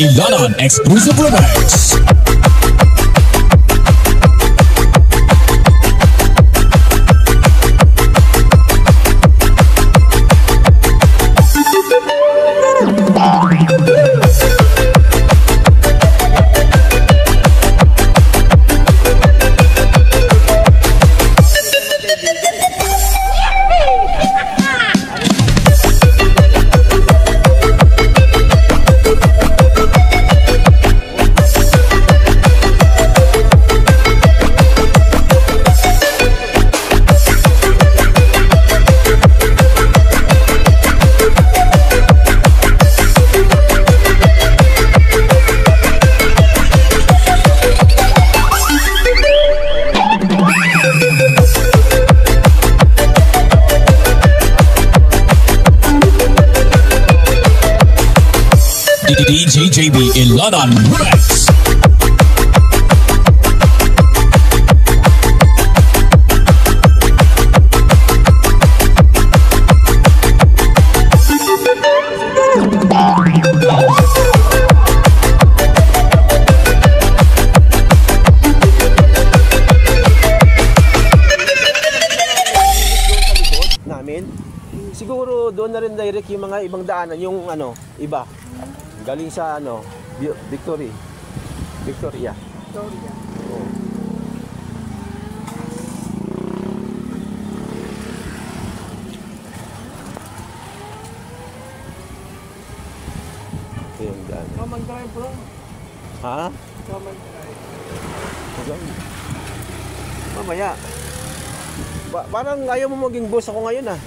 Ilanon Exclusive Remix. DJ JB Ilanon Remix. Namin siguro doon na rin direct yung mga ibang daanan, yung iba galing sa Victoria. Oh. Ito yung daan. Common drive, bro. Ha? Common drive. Mamaya. Parang ayaw mo maging boss ako ngayon, ah.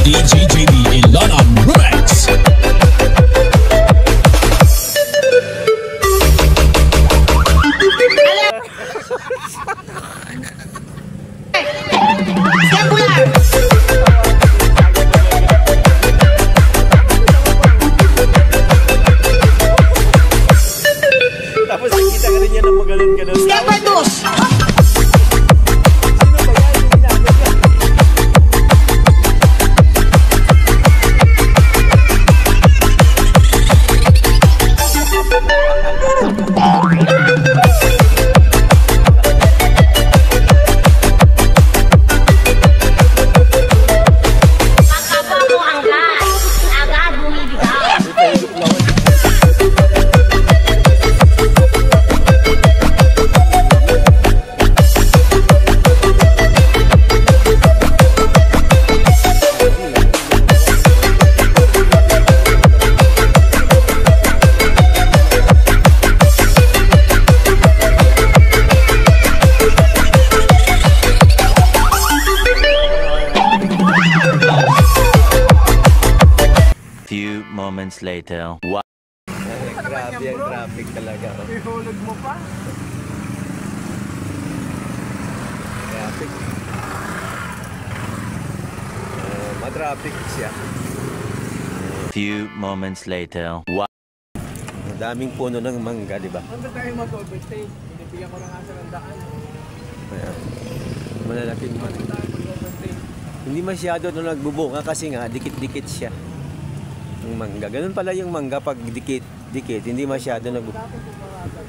DJ JB Ilanon Remix. Tapos nakita ka rin yan na magaling ka doon. Few moments later. Grabe ang traffic talaga. Ihulog mo pa. Traffic. Ma-traffic siya. Few moments later. Daming puno ng mangga, di ba? Ano tayo mag-overtake? Binibigyan ko na nga sa nandaan. Ayan. Malalaking man. Ano tayo mag-overtake? Hindi masyado nung nagbubunga kasi nga dikit-dikit siya. Yung mangga. Ganun pala yung mangga pag dikit-dikit. Hindi masyado nagbubunga. Dapat yung parada.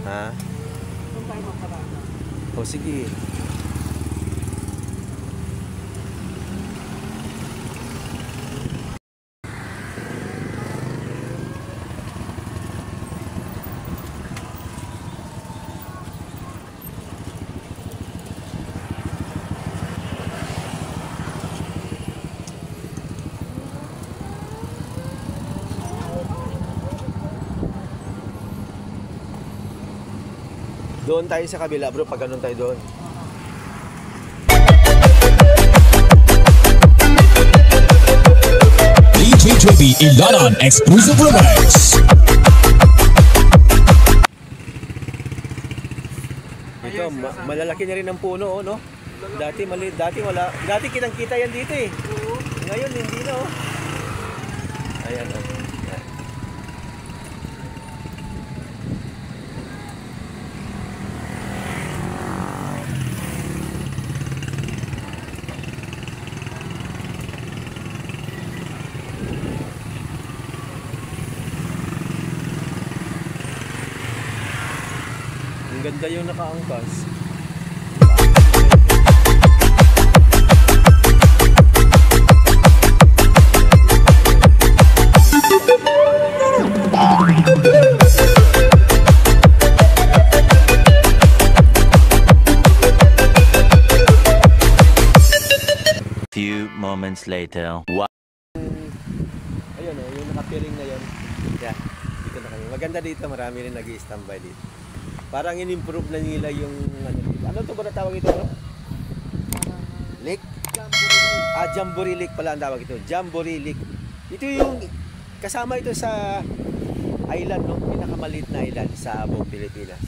Ha? Kung tayo magparada. O sige. Doon tayo sa kabila, bro, pag ganun tayo doon. DJ JB Ilanon Exclusive Remix. Ito, malalaki na rin ang puno, no? Dati maliit, dati wala. Dati kitang-kita yan dito eh. Ngayon hindi na, oh. Ayan, oh. Ang ganda yung nakaangkas. Few moments later. Ayun yung nakapiring na yun. Yeah, dito na kami. Maganda dito, marami rin nag-i-standby dito. Parang in-improve na nila yung ano dito. Ano ito ba na tawag ito, bro? Lake? Jamboree Lake pala ang tawag ito. Jamboree Lake. Ito yung kasama ito sa island, no? Pinakamaliit na island sa buong Pilipinas.